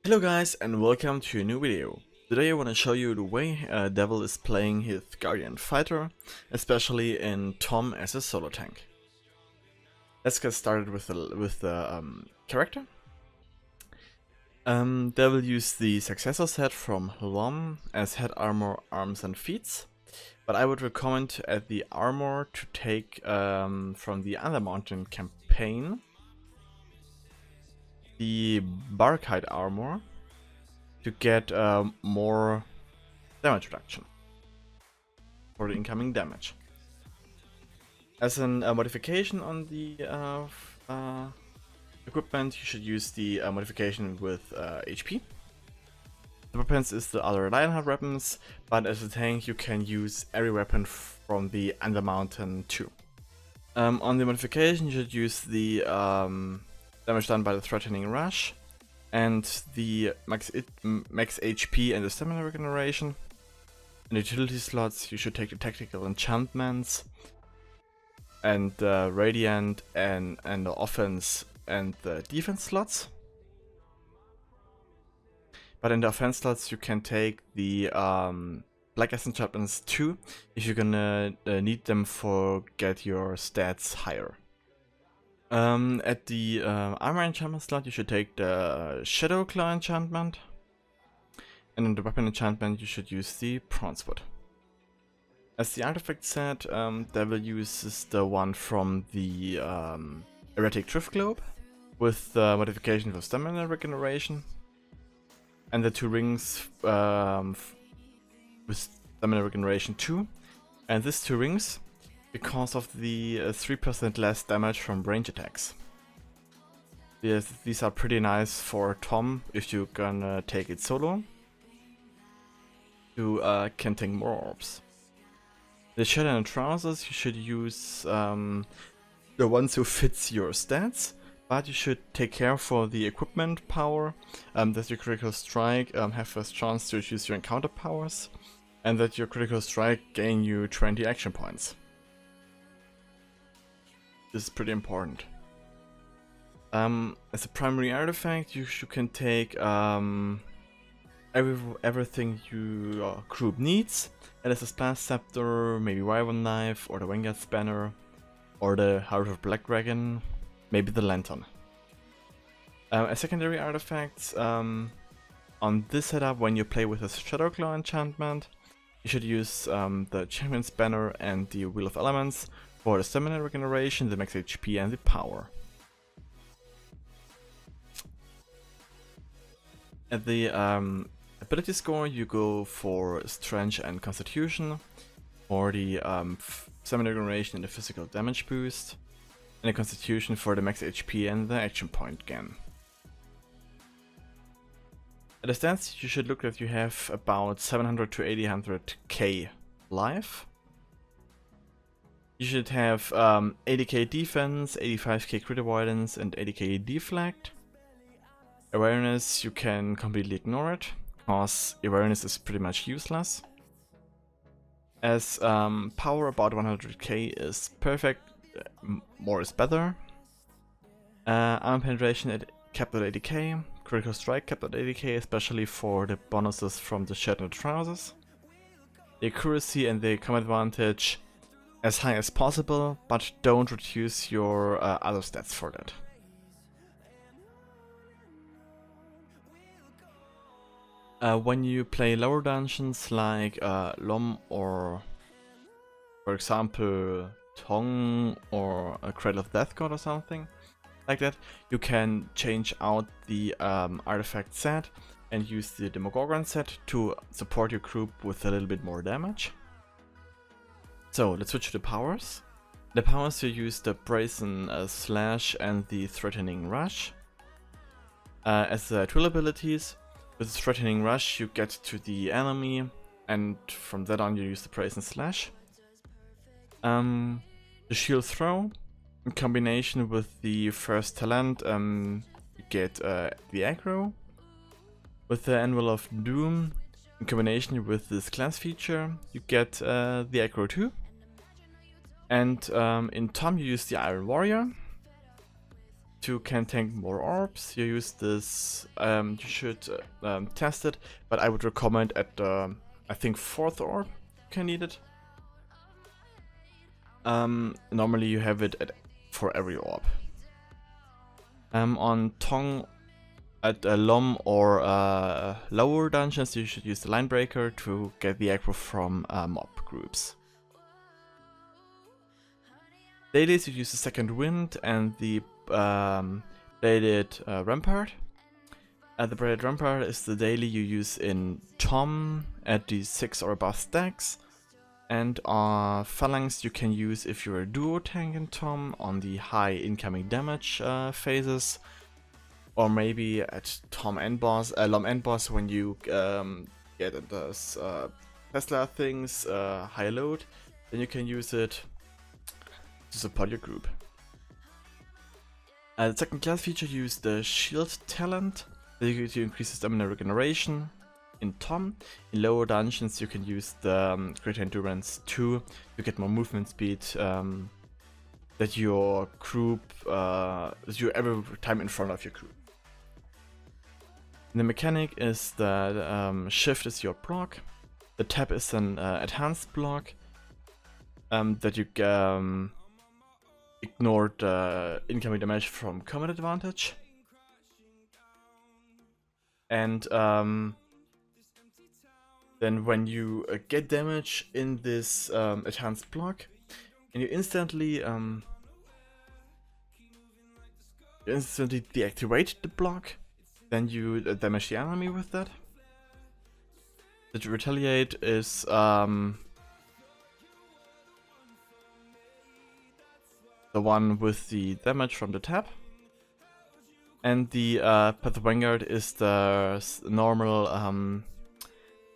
Hello guys and welcome to a new video. Today I want to show you the way Devil is playing his Guardian Fighter, especially in TOMM as a solo tank. Let's get started with the character. Devil used the successor set from TOMM as head armor, arms and feats, but I would recommend to add the armor to take from the Undermountain campaign, the Barkite armor, to get more damage reduction for the incoming damage. As a modification on the equipment, you should use the modification with HP. The weapons is the other Lionheart weapons, but as a tank you can use every weapon from the Undermountain too. On the modification you should use the damage done by the Threatening Rush, and the max HP and the stamina regeneration. In the utility slots you should take the tactical enchantments and the radiant and the offense and the defense slots. But in the offense slots you can take the Black Essence enchantments too, if you're gonna need them for get your stats higher. At the armor enchantment slot you should take the Shadow Claw enchantment, and in the weapon enchantment you should use the Bronzewood. As the artifact set, Devil uses the one from the Erratic Drift Globe with the modification for stamina regeneration, and the two rings with stamina regeneration too. And these two rings because of the 3% less damage from range attacks. Yes, these are pretty nice for TOMM if you're gonna take it solo. You can take more orbs. The shirt and trousers you should use the ones who fits your stats, but you should take care for the equipment power, that your critical strike have first chance to use your encounter powers, and that your critical strike gain you 20 action points. This is pretty important. As a primary artifact, you can take everything your group needs, and as a Splash Scepter, maybe Wyvern Knife, or the Vanguard's Banner, or the Heart of Black Dragon, maybe the Lantern. As secondary artifacts, on this setup, when you play with a Shadowclaw enchantment, you should use the Champion's Banner and the Wheel of Elements for the stamina regeneration, the max HP and the power. At the ability score you go for Strength and Constitution, for the stamina regeneration and the physical damage boost, and the Constitution for the max HP and the action point gain. At the stats you should look that you have about 700 to 800k life. You should have 80k defense, 85k crit avoidance, and 80k deflect. Awareness, you can completely ignore it, because awareness is pretty much useless. As power, about 100k is perfect, more is better. Arm penetration capped at 80k, critical strike capped at 80k, especially for the bonuses from the shirt and trousers. The accuracy and the combat advantage as high as possible, but don't reduce your other stats for that. When you play lower dungeons like LOM or, for example, TOMM or a Cradle of Death God or something like that, you can change out the artifact set and use the Demogorgon set to support your group with a little bit more damage. So let's switch to the powers. The powers you use the Brazen Slash and the Threatening Rush. As the tool abilities, with the Threatening Rush you get to the enemy, and from that on you use the Brazen Slash. The Shield Throw, in combination with the first talent, you get the aggro. With the Anvil of Doom, in combination with this class feature, you get the aggro too. And in TOMM you use the Iron Warrior. to can tank more orbs, you use this. You should test it, but I would recommend at I think 4th orb you can need it. Normally you have it for every orb. On TOMM at LOM or lower dungeons, you should use the line breaker to get the aggro from mob groups. Dailies, you use the second wind and the braided rampart. The braided rampart is the daily you use in TOMM at the 6 or above stacks. And phalanx you can use if you're a duo tank in TOMM on the high incoming damage phases. Or maybe at LOM end boss when you get those Tesla things, high load, then you can use it to support your group. The second class feature use the shield talent that you to increase the stamina regeneration in TOMM. In lower dungeons you can use the greater endurance 2 to get more movement speed that your group that you're every time in front of your group. The mechanic is that shift is your block, the tab is an enhanced block that you ignore the incoming damage from combat advantage. And then when you get damage in this enhanced block, and you instantly deactivate the block, then you damage the enemy with that. The retaliate is the one with the damage from the tab. And the Path of Vanguard is the normal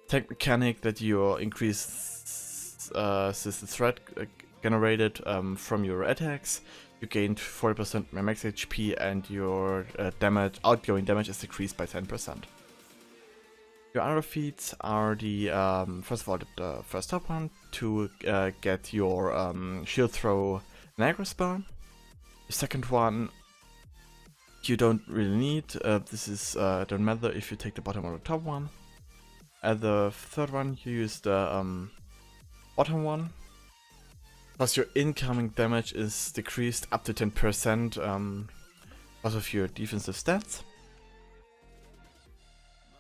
tank mechanic that you increase the threat generated from your attacks. You gained 40% max HP and your outgoing damage is decreased by 10%. Your other feats are the first of all the first top one to get your shield throw and aggro spell. The second one you don't really need. This is don't matter if you take the bottom or the top one. The third one you use the bottom one. Plus your incoming damage is decreased up to 10% because of your defensive stats.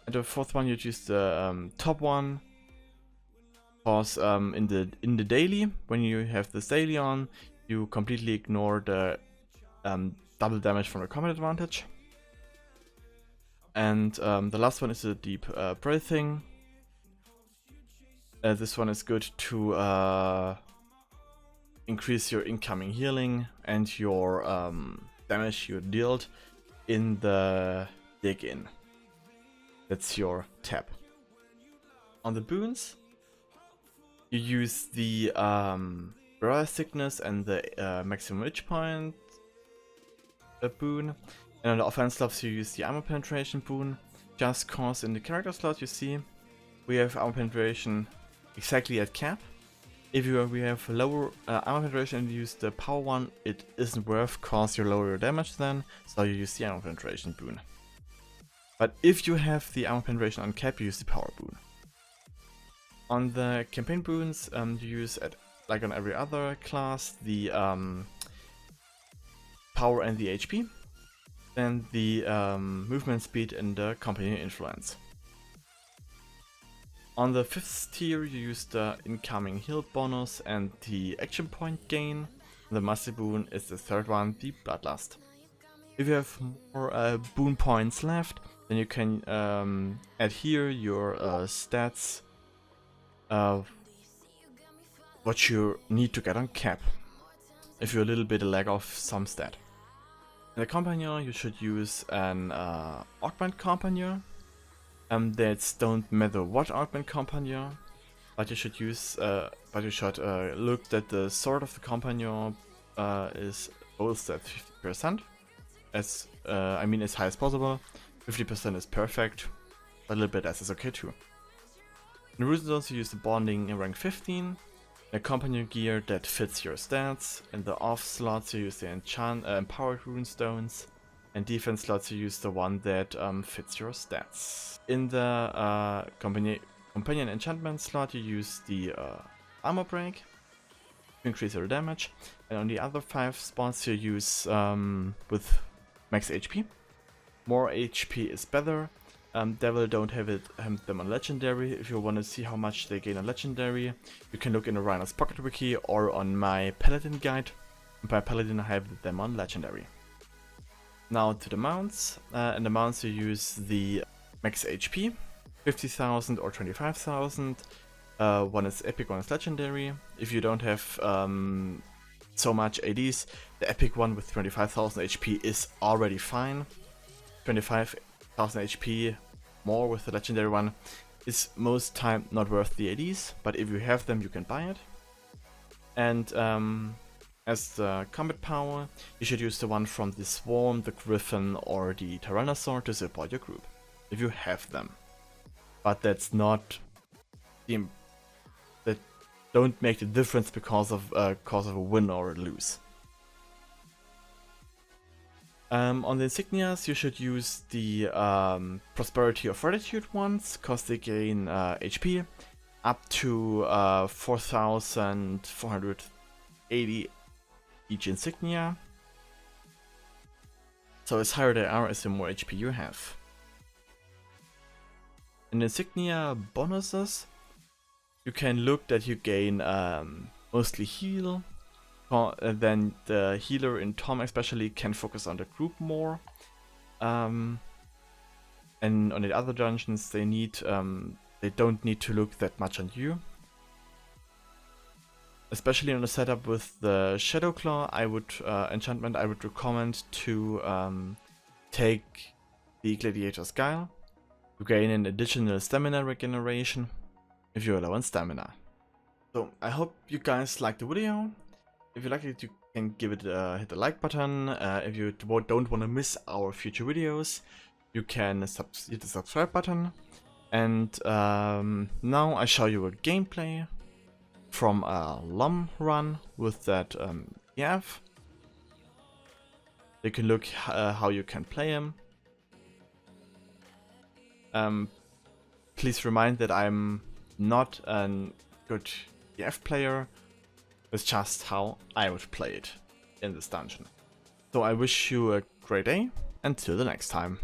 And the fourth one you use the top one. Because in the daily, when you have this daily on, you completely ignore the double damage from the combat advantage. And the last one is the deep breathing. This one is good to increase your incoming healing and your damage you dealt in the dig in. That's your tab. On the boons, you use the Barrier Sickness and the maximum hit point boon. And on the offense slots you use the armor penetration boon. Just cause in the character slot you see we have armor penetration exactly at cap. If we have lower armor penetration and you use the power one, it isn't worth cause you lower your damage then, so you use the armor penetration boon. But if you have the armor penetration on cap, you use the power boon. On the campaign boons, you use like on every other class the power and the HP, and the movement speed and the company influence. On the 5th tier you use the incoming heal bonus and the action point gain. The master boon is the third one, the bloodlust. If you have more boon points left, then you can add here your stats of what you need to get on cap, if you're a little bit lack of some stat. In the companion you should use an augment companion. That don't matter what augment companion, but you should use look that the sword of the companion is both at 50%, as as high as possible. 50% is perfect, but a little bit less is okay too. In the rune zones you use the bonding in rank 15, a companion gear that fits your stats. In the off slots you use the empowered rune stones. and defense slots you use the one that fits your stats. In the companion enchantment slot you use the armor break to increase your damage, and on the other 5 spots you use with max HP. More HP is better. Devil don't have them on legendary. If you want to see how much they gain on legendary, you can look in the Rhinos Pocket Wiki or on my Paladin guide. By Paladin I have them on legendary. Now to the mounts. In the mounts you use the max HP, 50,000 or 25,000. One is epic, one is legendary. If you don't have so much ADs, the epic one with 25,000 HP is already fine. 25,000 HP more with the legendary one is most time not worth the ADs, but if you have them you can buy it. And as the combat power, you should use the one from the Swarm, the Griffin or the Tyrannosaur to support your group, if you have them. But that's not the that don't make the difference because of a win or a lose. On the insignias you should use the Prosperity or Fortitude ones, cause they gain HP up to 4,480 each insignia. So as higher they are, as the more HP you have. In insignia bonuses, you can look that you gain mostly heal. Then the healer in TOMM especially can focus on the group more. And on the other dungeons they don't need to look that much on you. Especially on the setup with the Shadow Claw, enchantment, I would recommend to take the Gladiator's Guile to gain an additional stamina regeneration if you're low on stamina. So I hope you guys liked the video. If you liked it, you can give it hit the like button. If you don't want to miss our future videos, you can hit the subscribe button. And now I show you a gameplay from a LOM run with that EF. You can look how you can play him. Please remind that I'm not a good EF player. It's just how I would play it in this dungeon. So I wish you a great day, until the next time.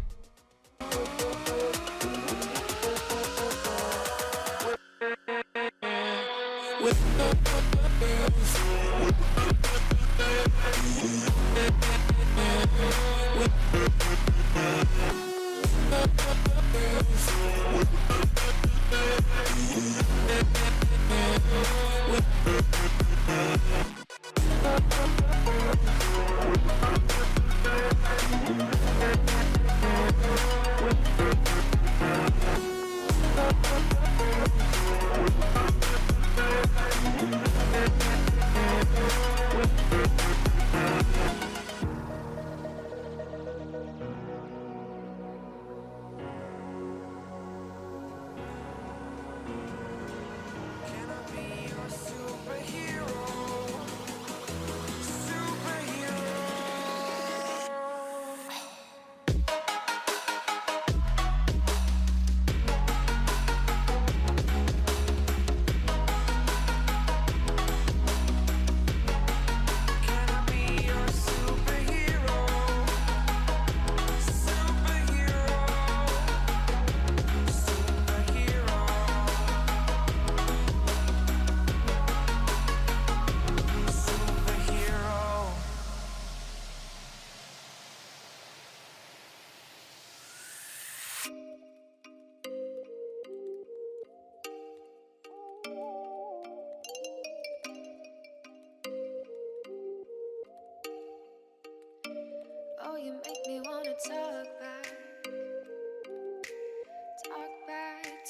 Oh, you make me wanna talk back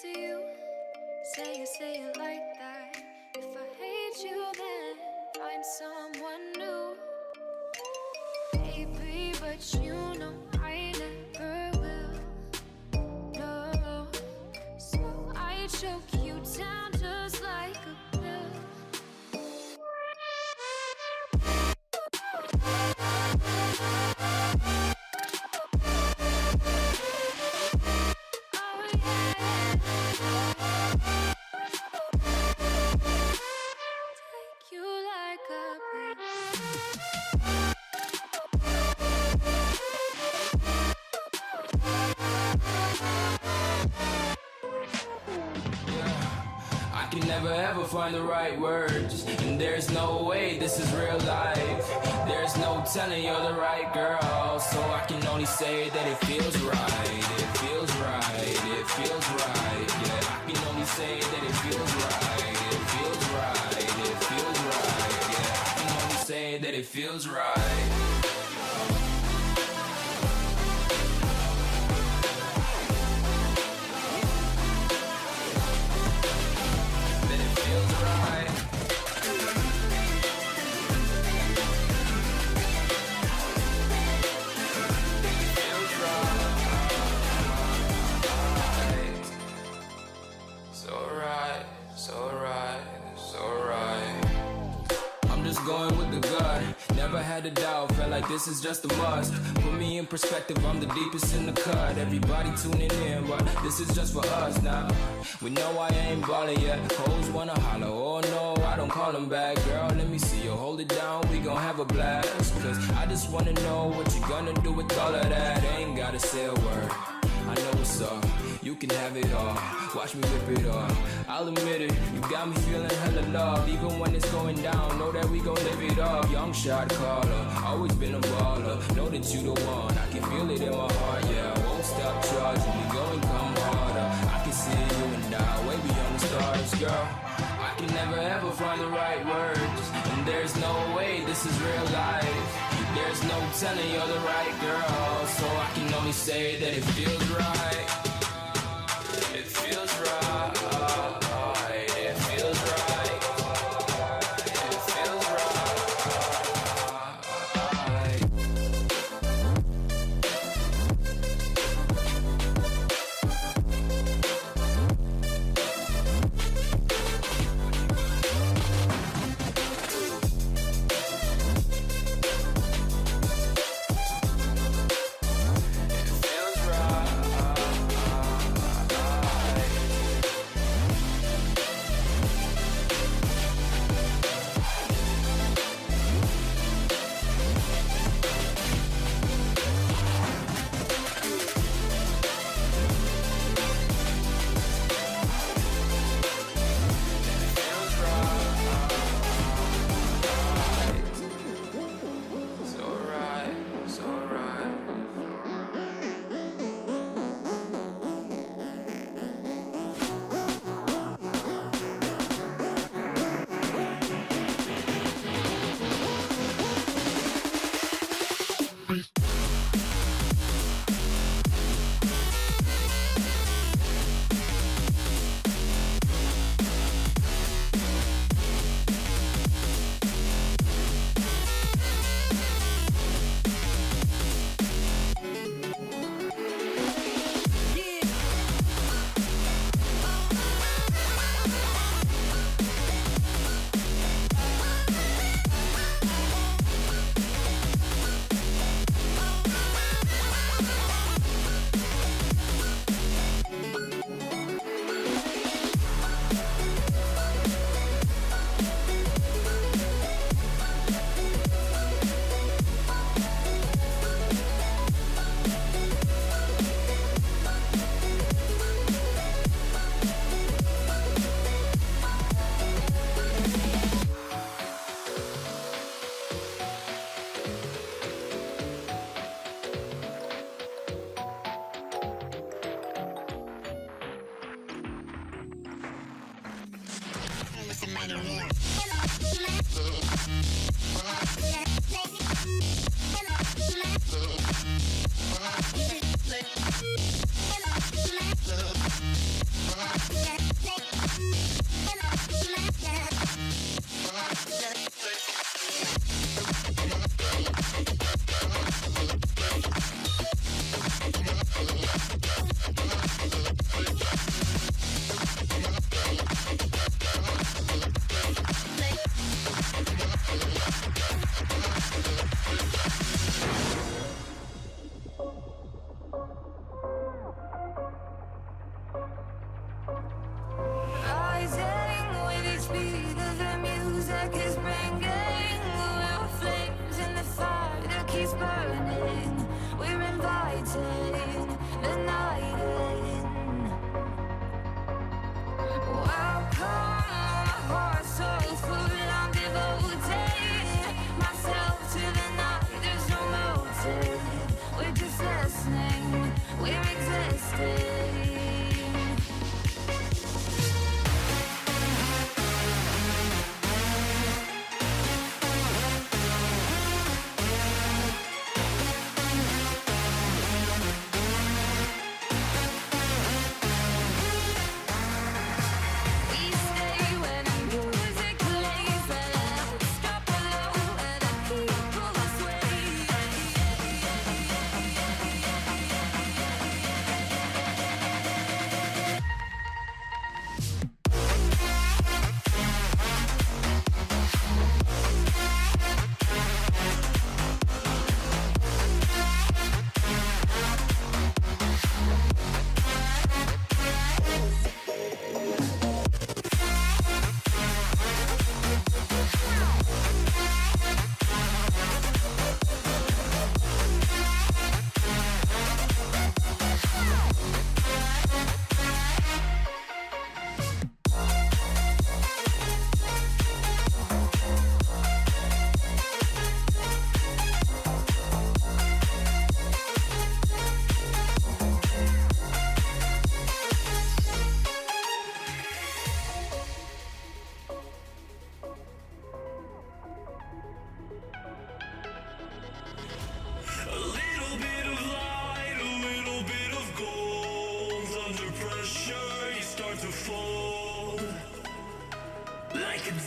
to you. Say it like that. If I hate you, then find someone new. Baby, but you know I never will. No, so I choke you down just like a pill. never ever find the right words, and there's no way this is real life. There's no telling you're the right girl, so I can only say that it feels right. It feels right, it feels right. Yeah, I can only say that it feels right. It feels right, it feels right. Yeah, I can only say that it feels right. Going with the gut, never had a doubt, felt like this is just a must. Put me in perspective, I'm the deepest in the cut. Everybody tuning in, but this is just for us now. We know I ain't ballin' yet, hoes wanna holler, oh no, I don't call them back. Girl, let me see you hold it down, we gon' have a blast. Cause I just wanna know what you gonna do with all of that. Ain't gotta say a word, I know what's up, you can have it all. Watch me rip it off, I'll admit it, you got me feeling hella loved. Even when it's going down, know that we gon' live it up. Young shot caller, always been a baller. Know that you the one, I can feel it in my heart, yeah. I won't stop charging, we go and come harder. I can see you and I, way beyond the stars, girl. I can never ever find the right words, and there's no way this is real life. There's no telling you're the right girl, so I can only say that it feels right. It feels right. It feels right. It feels right.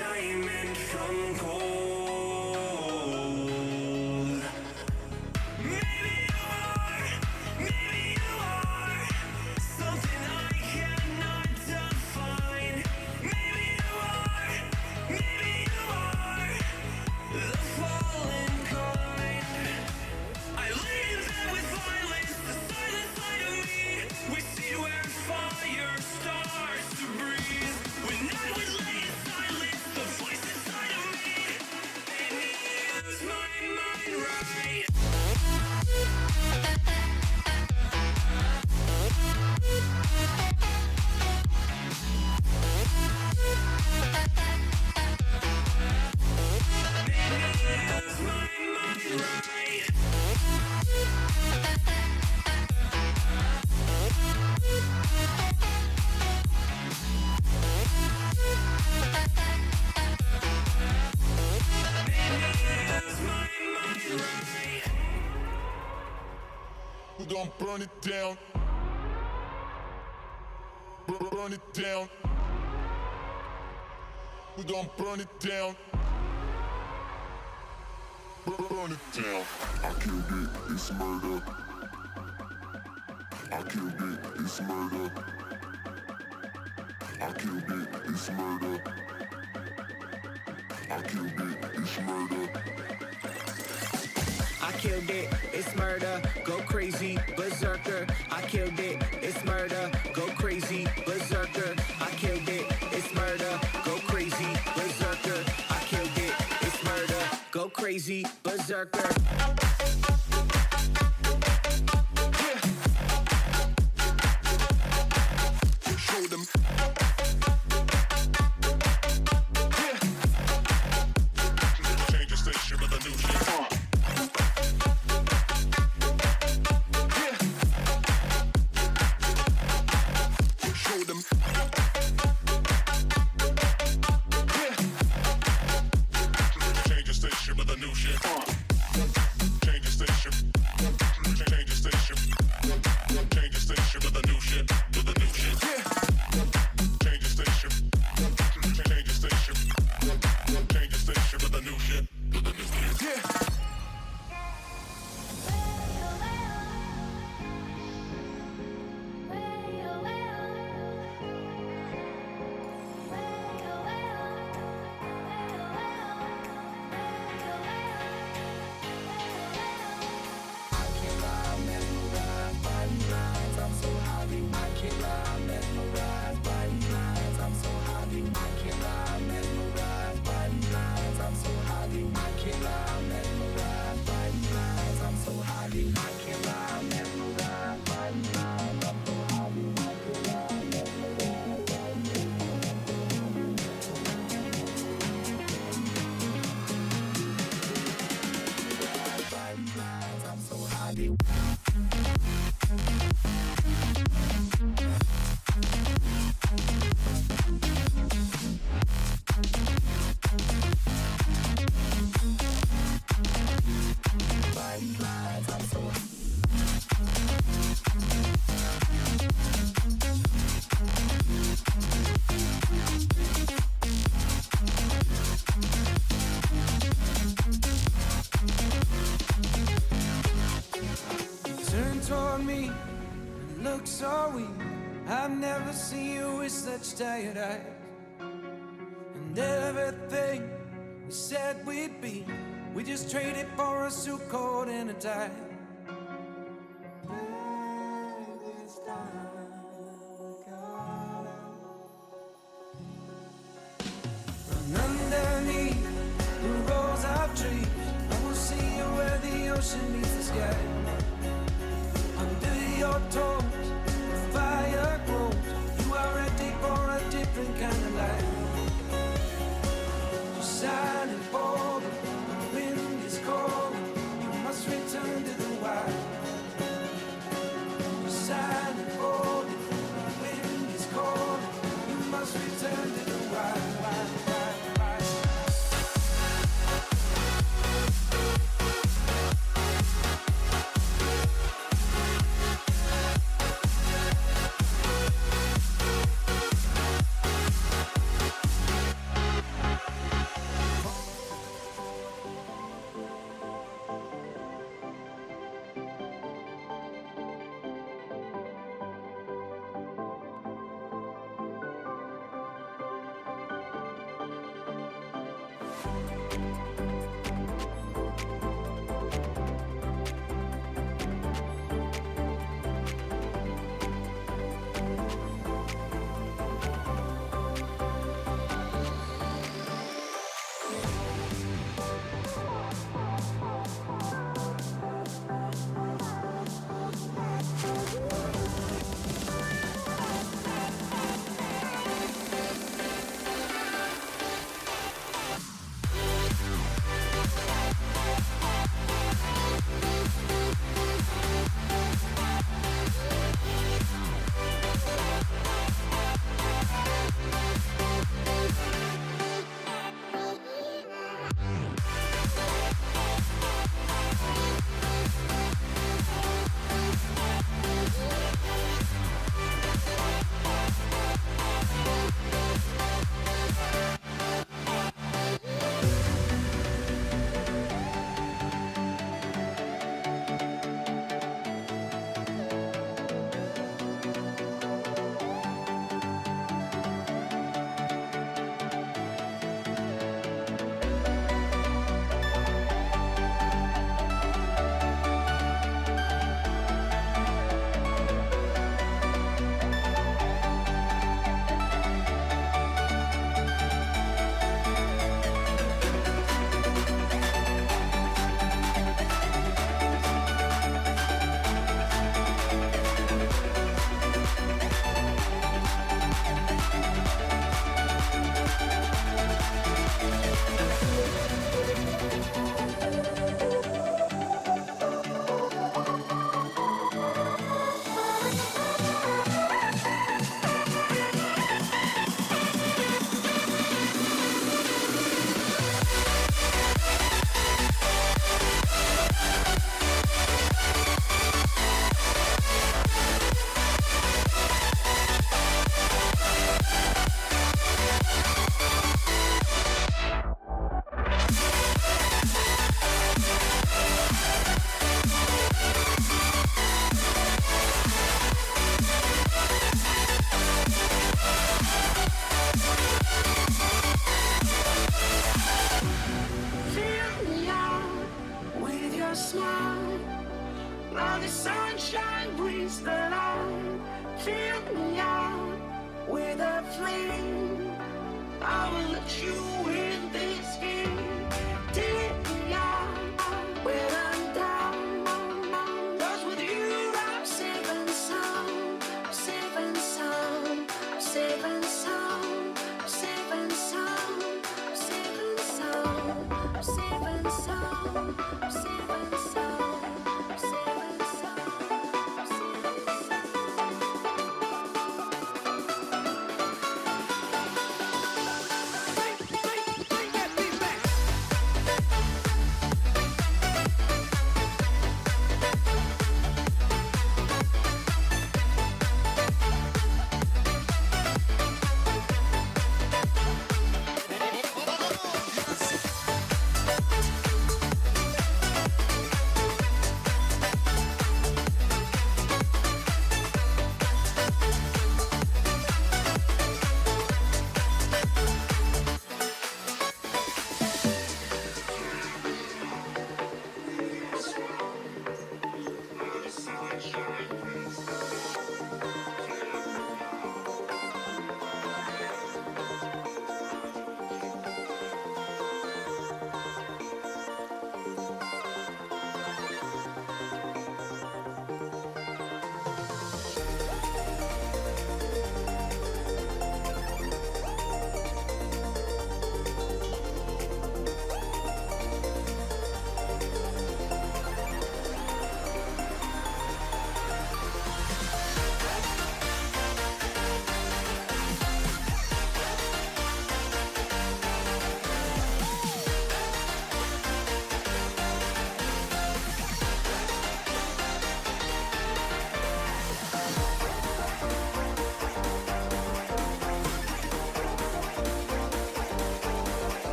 diamond from gold. Maybe you are something I cannot define. Maybe you are the fallen kind. I live there with violence, the silent side of me. We see where fire starts to breathe. When I would lay in silence, the voice inside of me made me use my mind right. We're gonna burn it down. Burn it down. We're gonna burn it down. Burn it down. I killed it, it's murder. I killed it, it's murder. I killed it, it's murder. I killed it, it's murder. I killed it, it's murder, go crazy, berserker. I killed it, it's murder, go crazy, berserker. I killed it, it's murder, go crazy, berserker. I killed it, it's murder, go crazy, berserker. Show them. Change the station with a new shit. Show them. Change the station with a new shit. Change the station. Change the station. Change the station with a new shit. With a new shit. Change the station. Change the station. Change the station with a new shit. With a new shit. Turn toward me and look so weak. I've never seen you with such tired eyes. And everything we said we'd be, we just traded for a suit coat and a tie. And underneath the rows of trees, I will see you where the ocean meets the sky. Under your toes, the fire grows. You are ready for a different kind of life. You're silent for the wind is cold. You must return to the wild. You're silent for the wind is cold. You must return to the wild.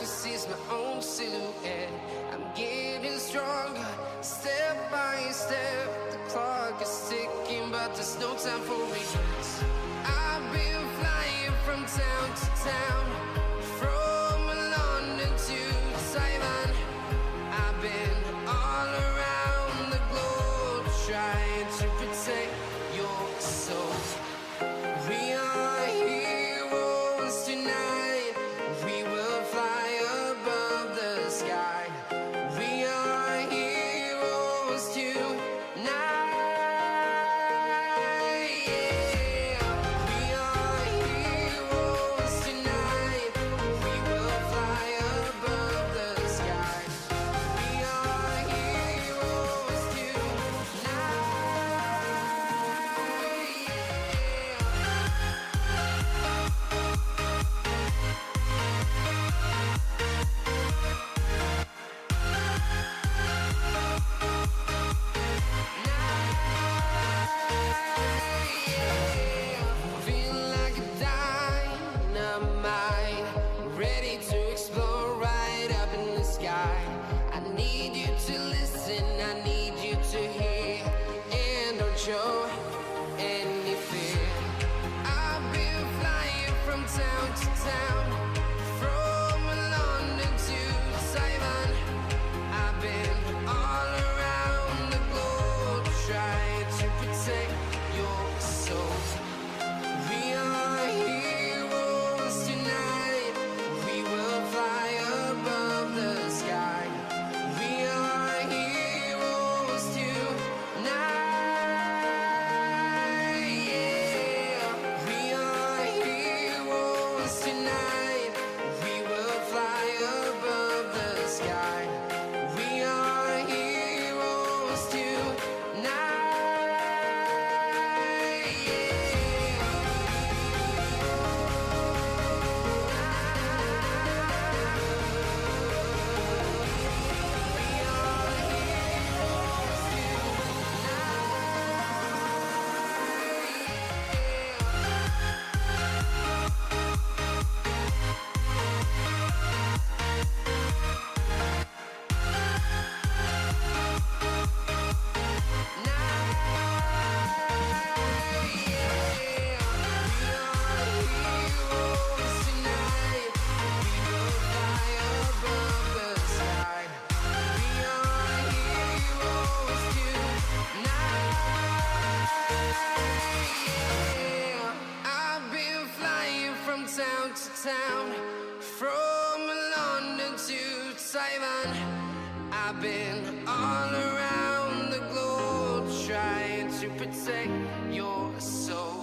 this is my own silhouette. I'm getting stronger, step by step. The clock is ticking, but there's no time for regrets. I've been flying from town to town, from London to Taiwan. I've been all around the globe, trying to protect your soul. We are heroes tonight. We will fly above the sky. We are heroes tonight. Yeah. We are heroes tonight. We will fly above the sky. We are heroes tonight. Feel like a dynamite, ready to explode right up in the sky. I need you to listen, I need you to hear, and don't show any fear. I've been flying from town to town, from London to Taiwan. I've been all around the globe, trying to protect your soul. We are heroes tonight. We will fly above the sky. We are heroes tonight. Yeah. We are heroes tonight. We will fly above the sky. We are heroes tonight. I've been flying from town to town, from London to Taiwan. I've been all around the globe, trying to protect your soul.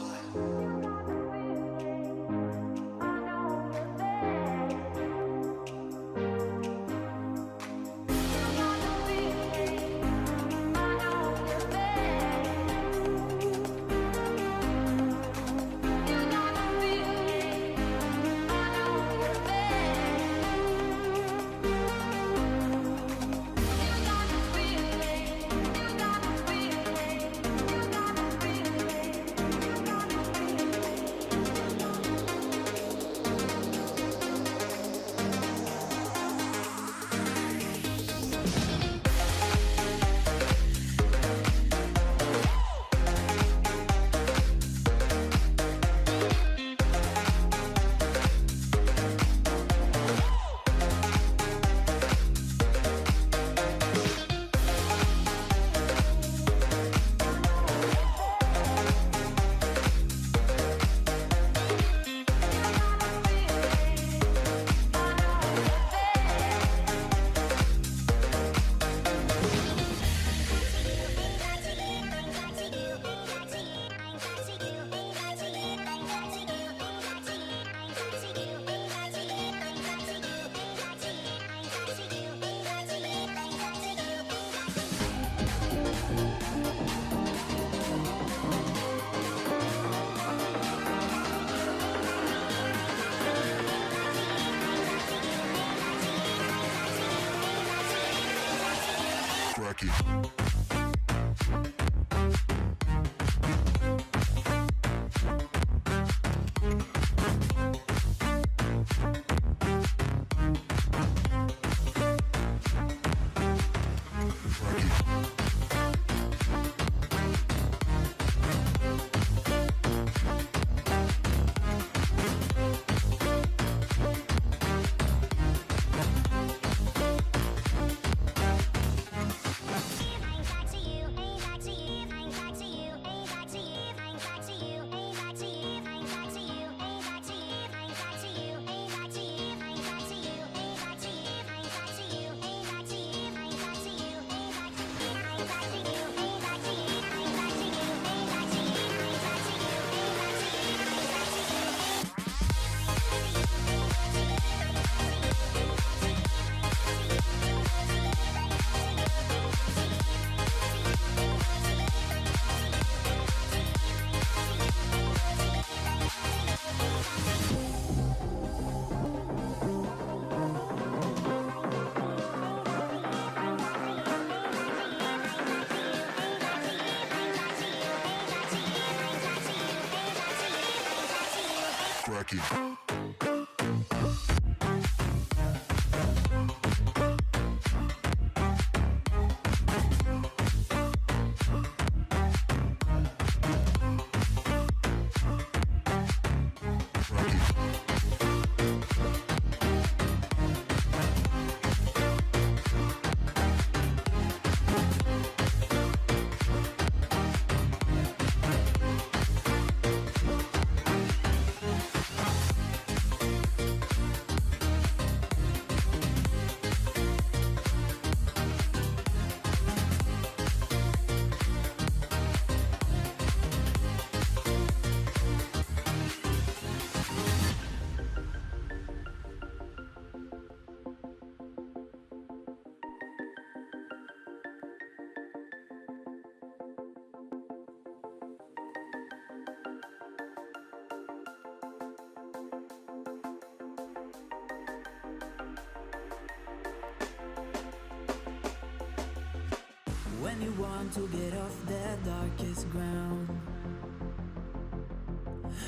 When you want to get off the darkest ground,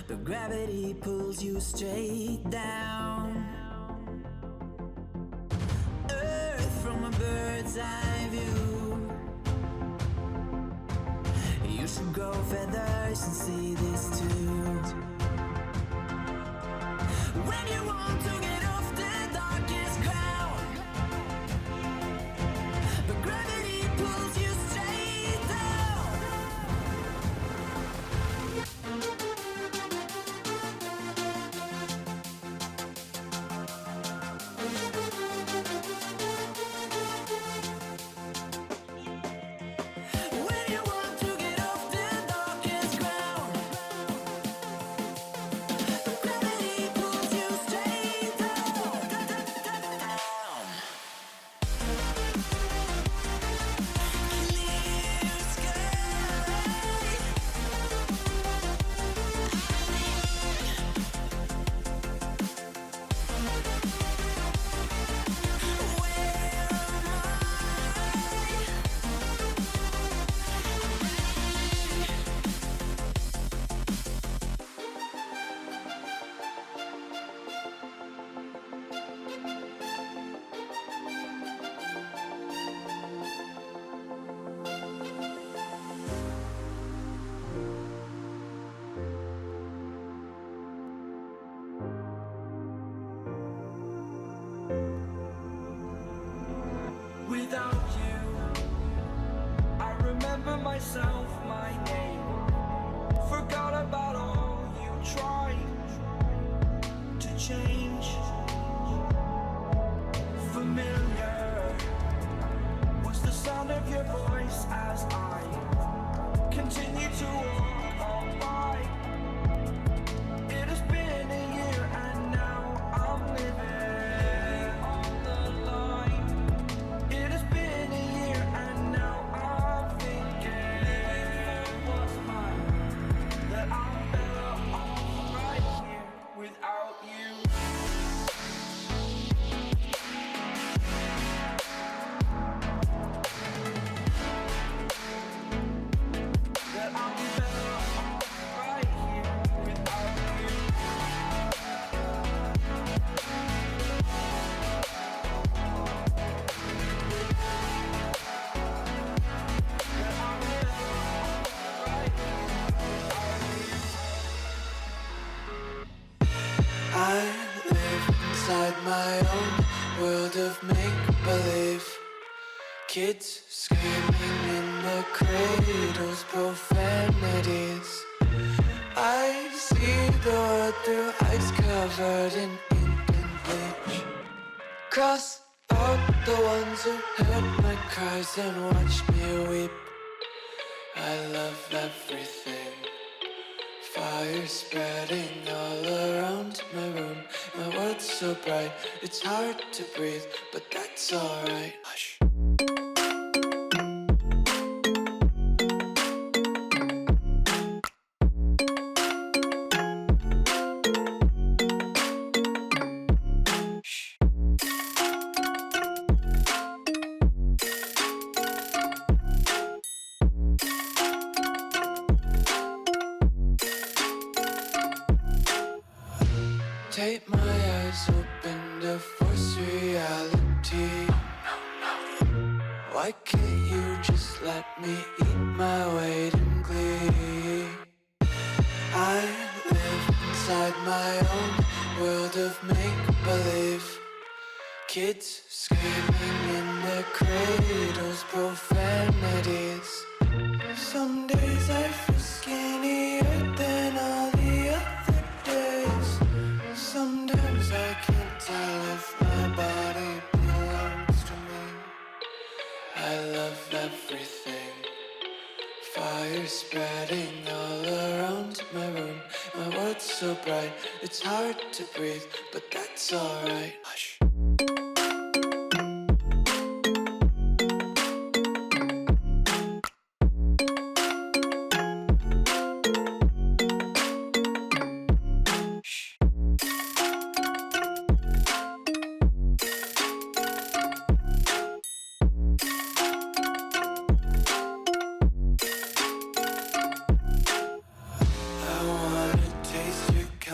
but gravity pulls you straight down. Earth from a bird's eye view. You should grow feathers and see this too. When you want to get off the darkest ground, but gravity pulls you straight down. When you want to get off the darkest ground, but gravity pulls you straight down. Clear sky. Without you, I remember myself, my name. Forgot about all you tried to change. Familiar was the sound of your voice as I continue to walk on by. It has been a year and now I'm living on the line. It has been a year and now I'm thinking what's mine, that I'm better off right here without you. That I'm better off right here without you. That I'm better off right here without you. I live inside my own world of make-believe. Kids screaming in the cradles, profanities. I see the world through ice covered in ink and bleach. Cross out the ones who heard my cries and watched me weep. I love everything. Fire spreading all around my room. My world's so bright, it's hard to breathe, but that's alright. Hush. force reality. Why can't you just let me eat my weight in glee? I live inside my own world of make-believe. Kids screaming in their cradles, profanities. Some days I feel skinnier than all the other days. Sometimes I can't tell if my body belongs to me. I love everything. Fire spreading all around my room. My world's so bright, it's hard to breathe, but that's alright. Hush.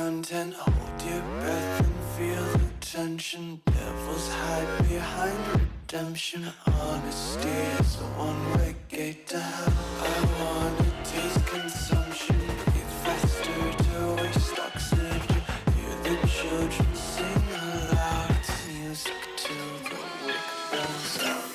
Content, hold your breath and feel the tension. Devils hide behind redemption. Honesty is a one-way gate to hell. I wanna taste consumption. Breathe faster to waste oxygen. Hear the children sing aloud. It's music till the wick burns out.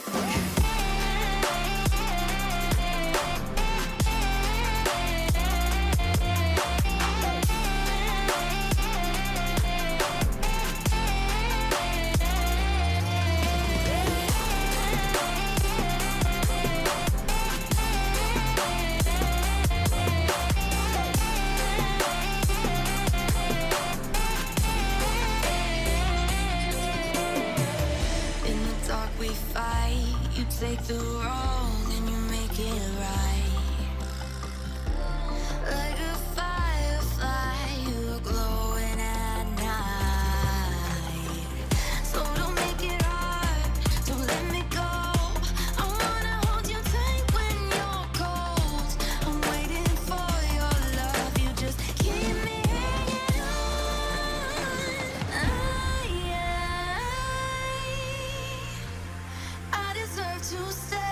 Take the wrong and you make it right. Like a firefly, you are glowing at night. So don't make it hard, don't let me go. I wanna hold you tight when you're cold. I'm waiting for your love, you just keep me hanging on. I deserve to stay.